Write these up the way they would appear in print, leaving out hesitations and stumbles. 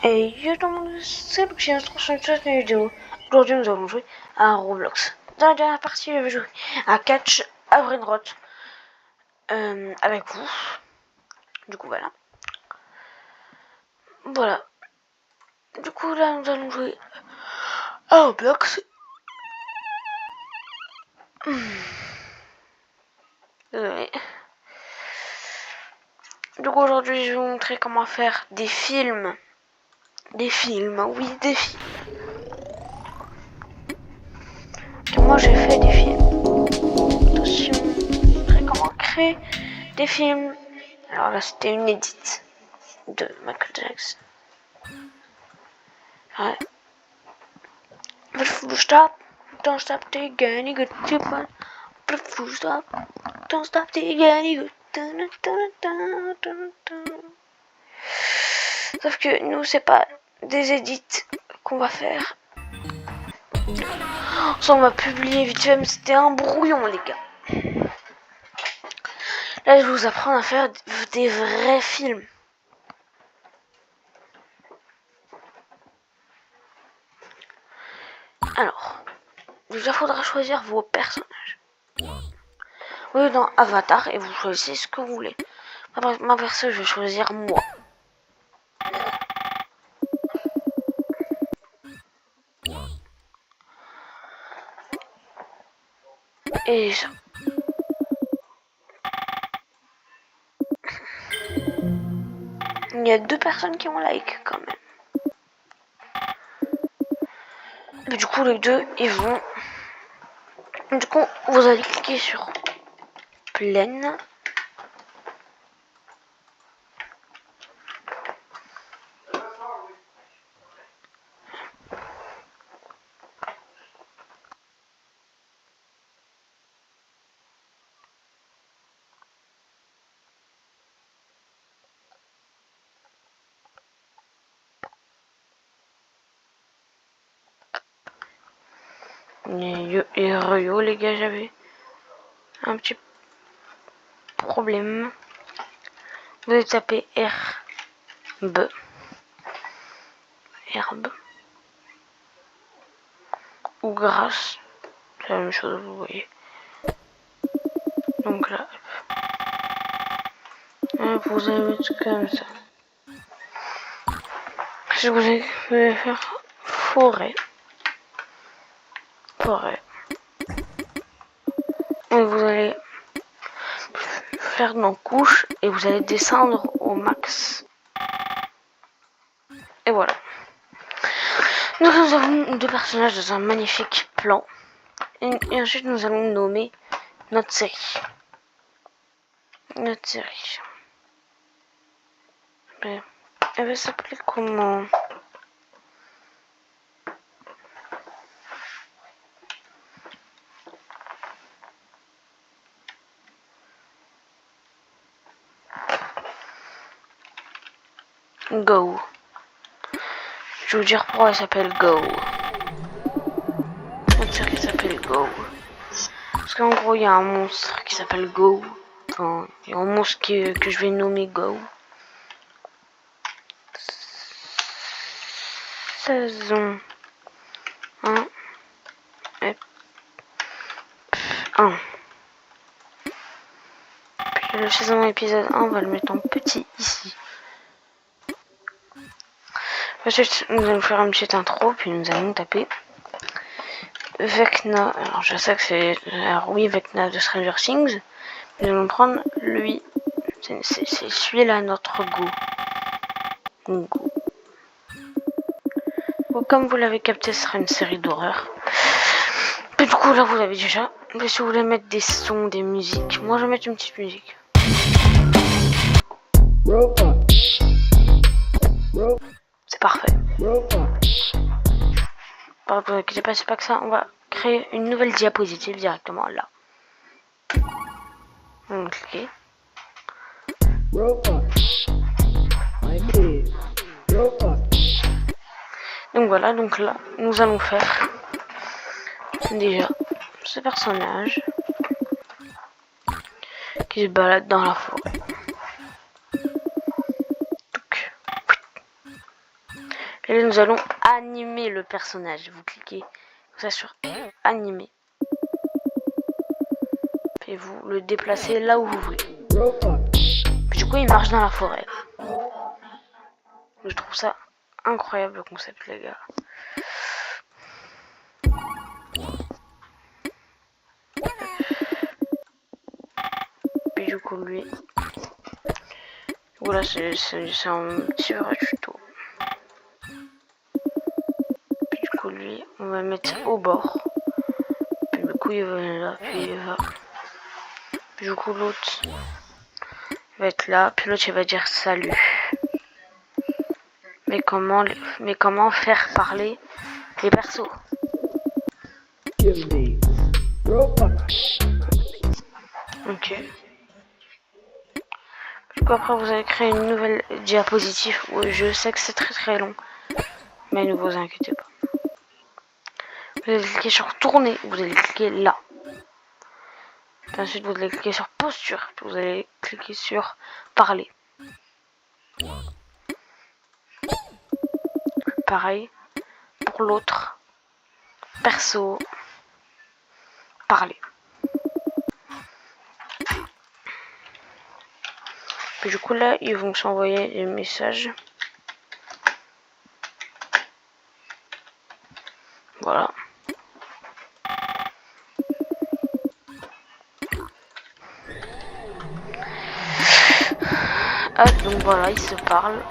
Et yo tout le monde, c'est Luxi, on se retrouve sur une nouvelle vidéo. Aujourd'hui nous allons jouer à Roblox. Dans la dernière partie, je vais jouer à Catch à Brainrot avec vous. Du coup voilà. Voilà. Du coup là nous allons jouer à Roblox. Désolé. Du coup aujourd'hui je vais vous montrer comment faire des films. Des films, oui des films. Moi j'ai fait des films. Attention, je vais vous montrer comment créer des films. Alors là c'était une édite de Michael Jackson. Ouais. Full stop, don't stop till you get any good. Full stop, don't stop till you get any good. Sauf que nous c'est pas des edits qu'on va faire. Ça on va publier vite fait, mais c'était un brouillon les gars. Là je vais vous apprendre à faire des vrais films. Alors, déjà faudra choisir vos personnages. Oui, dans Avatar, et vous choisissez ce que vous voulez. Ma perso, je vais choisir moi. Et ça. Il y a 2 personnes qui ont like quand même. Mais du coup, les 2, ils vont... Du coup, vous allez cliquer sur pleine. Et Rio, les gars, j'avais un petit problème. Vous allez taper RB. Ou grâce. C'est la même chose, vous voyez. Donc là, vous allez mettre comme ça. Si vous allez faire forêt. Et vous allez faire dans couche et vous allez descendre au max. Et voilà. Donc nous avons 2 personnages dans un magnifique plan. Et ensuite nous allons nommer notre série. Elle va s'appeler comment? Go. Je vais vous dire pourquoi elle s'appelle Go. Notre série s'appelle Go. Parce qu'en gros, il y a un monstre qui s'appelle Go. Enfin, il y a un monstre que je vais nommer Go. Saison 1. Puis le saison épisode 1, on va le mettre en petit ici. Ensuite, nous allons faire une petite intro, puis nous allons taper Vecna. Alors, je sais que c'est. Alors, oui, Vecna de Stranger Things. Nous allons prendre lui. C'est celui-là, notre Go. Bon, comme vous l'avez capté, ce sera une série d'horreur. Et du coup, là, vous l'avez déjà. Mais si vous voulez mettre des sons, des musiques, moi je vais mettre une petite musique. C'est parfait. Par contre, vous inquiétez pas, c'est pas que ça. On va créer une nouvelle diapositive directement là. On va cliquer. Donc voilà, donc là, nous allons faire déjà ce personnage qui se balade dans la forêt. Donc, Et là, nous allons animer le personnage. Vous cliquez comme ça sur animer. Et vous le déplacez là où vous voulez. Puis, du coup, il marche dans la forêt. Je trouve ça incroyable le concept, les gars. Puis du coup, lui... Voilà, c'est un petit vrai tuto. Puis du coup, lui, on va le mettre au bord. Puis du coup, il va là, puis il va... Puis du coup, l'autre va être là, puis l'autre, il va dire salut. Mais comment faire parler les persos? Ok. Du coup, après, vous allez créer une nouvelle diapositive. Oui, je sais que c'est très long, mais ne vous inquiétez pas. Vous allez cliquer sur tourner, vous allez cliquer là. Puis ensuite, vous allez cliquer sur posture, puis vous allez cliquer sur parler. Pareil pour l'autre. Perso, parler. Puis du coup, là, ils vont s'envoyer des messages. Voilà. Hop, donc voilà, ils se parlent.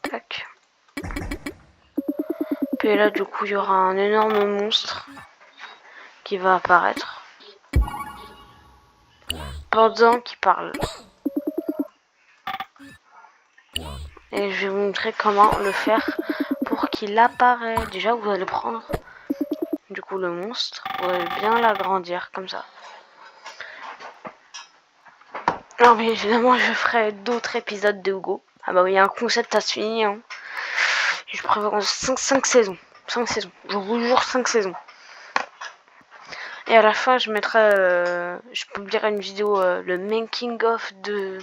Tac. Puis là, du coup, il y aura un énorme monstre qui va apparaître pendant qu'il parle. Et je vais vous montrer comment le faire pour qu'il apparaisse. Déjà, vous allez prendre du coup le monstre, vous allez bien l'agrandir comme ça. Non mais évidemment, je ferai d'autres épisodes de Hugo. Ah bah oui, il y a un concept à suivre. Hein. Je prévois 5 saisons. 5 saisons. Je vous jure 5 saisons. Et à la fin, je mettrai... je publierai une vidéo, le making of de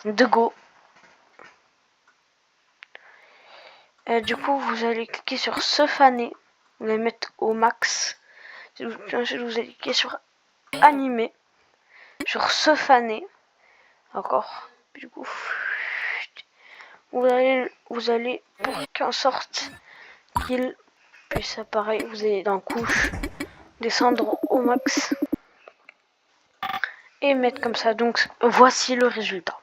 Go. Et du coup, vous allez cliquer sur se faner. Vous allez mettre au max. Ensuite, vous allez cliquer sur animer. Sur se faner. Encore. Du coup, vous allez pour qu'en sorte qu'il puisse apparaître. Vous allez dans couche, descendre au max et mettre comme ça. Donc, voici le résultat.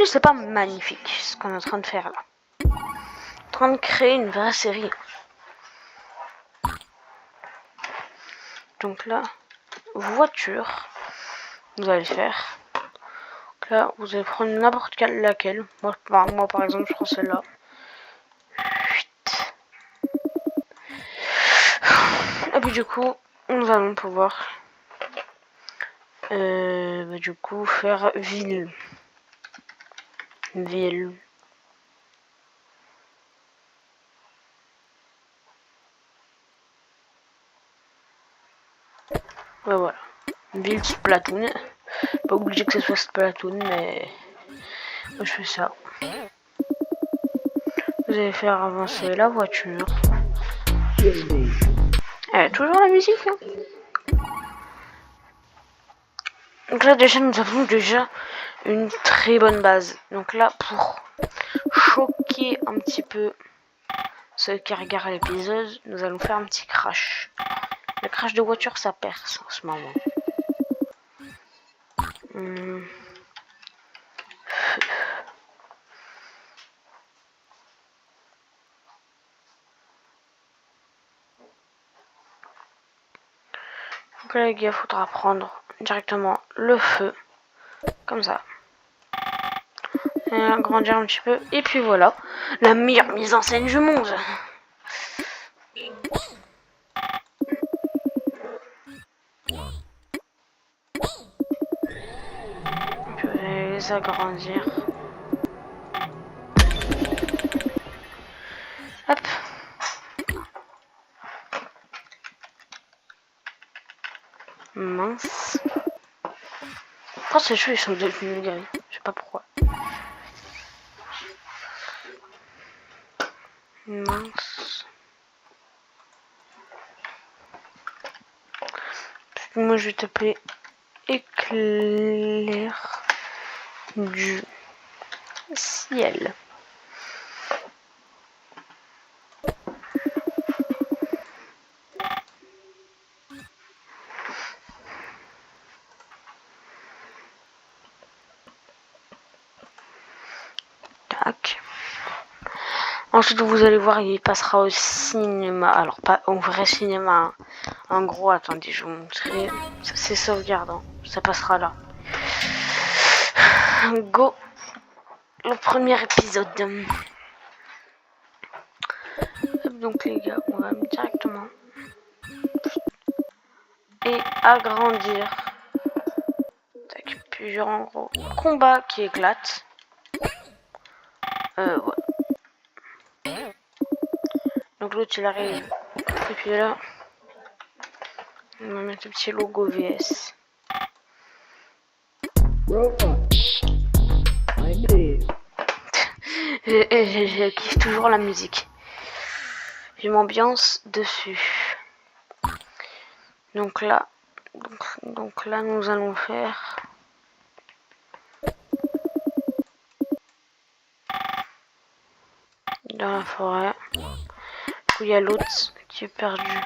C'est pas magnifique ce qu'on est en train de faire là. En train de créer une vraie série. Donc là, voiture, vous allez faire. Donc là, vous allez prendre n'importe laquelle. Moi, par exemple, je prends celle-là. Et puis du coup, nous allons pouvoir du coup faire ville. Ville. Ouais, voilà. Ville Splatoon. Pas obligé que ce soit Splatoon, mais moi je fais ça. Vous allez faire avancer la voiture. Toujours la musique. Hein. Donc là déjà nous avons une très bonne base. Donc là pour choquer un petit peu ceux qui regardent l'épisode, nous allons faire un petit crash. Le crash de voiture ça perce en ce moment. Donc là les gars, il faudra prendre directement le feu. Comme ça. Et agrandir un petit peu. Et puis voilà. La meilleure mise en scène du monde. Je vais les agrandir. Hop. Mince. Pourquoi ces cheveux ils sont devenus gris? Je sais pas pourquoi. Mince. Moi je vais t'appeler Éclair du ciel. Tac. Ensuite vous allez voir, il passera au cinéma. Alors pas au vrai cinéma. En gros, attendez, je vais vous montrer. C'est sauvegardant. Ça passera là. Go. Le premier épisode. Donc les gars, on va directement et agrandir. Tac, puis genre en gros combat qui éclate. Voilà. Donc l'autre il arrive. Et puis là, on va mettre le petit logo VS. Je kiffe toujours la musique. Je m'ambiance dessus. Donc là, nous allons faire dans la forêt où il y a l'autre qui est perdu.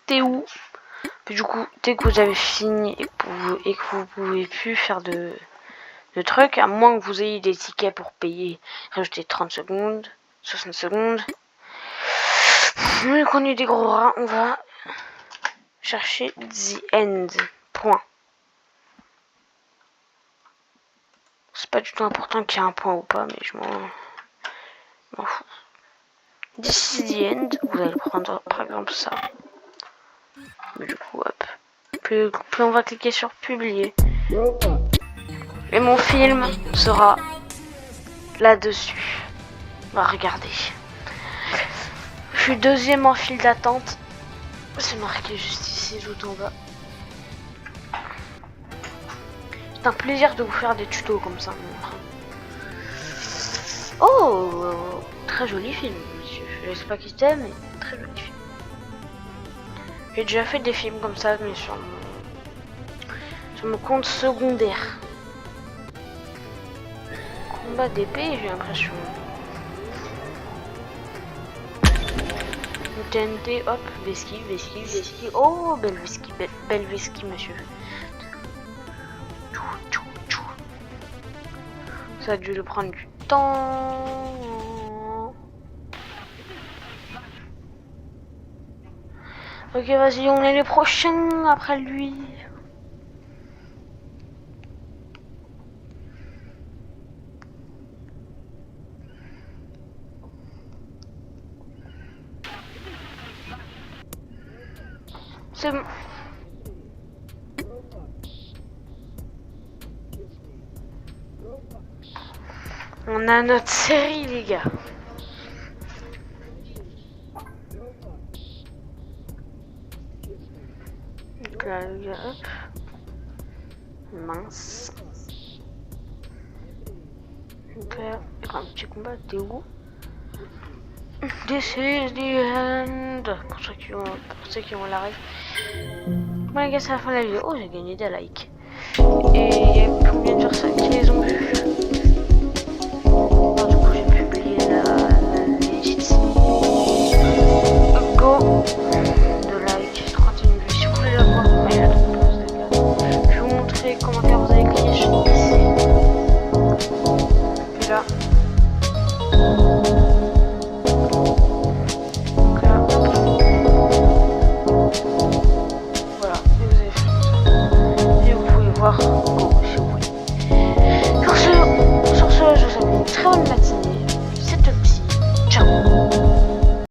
T'es où? Du coup, dès que vous avez fini et que vous pouvez plus faire de trucs, à moins que vous ayez des tickets pour payer, rajouter 30 secondes, 60 secondes. Mais qu'on ait des gros rats, on va chercher the end. Point. C'est pas du tout important qu'il y ait un point ou pas, mais je m'en fous. This is the end, vous allez prendre par exemple ça. Mais du coup, hop. Puis on va cliquer sur publier. Et mon film sera là-dessus. On va regarder. Je suis deuxième en file d'attente. C'est marqué juste ici, tout en bas. C'est un plaisir de vous faire des tutos comme ça. Oh, très joli film, monsieur. Je sais pas qui c'était, mais très joli film. J'ai déjà fait des films comme ça, mais sur mon compte secondaire. Combat d'épée, j'ai l'impression. TNT, hop, Vesky. Oh, belle Vesky, monsieur. Ça a dû le prendre du temps. Ok, vas-y, on est les prochains après lui. C'est bon. On a notre série, les gars. Donc là, les gars, hop. Mince. Donc là, il y aura un petit combat. T'es où? This is the end. Pour ceux qui ont la rêve. Bon les gars, c'est la fin de la vidéo. Oh, j'ai gagné des likes. Et il y a combien de personnes qui les ont vus? Alors, du coup, j'ai publié la legit. Go de like, 31 vues. Si vous voulez la voir, mais il y a trop de gars. Je vais vous montrer comment faire.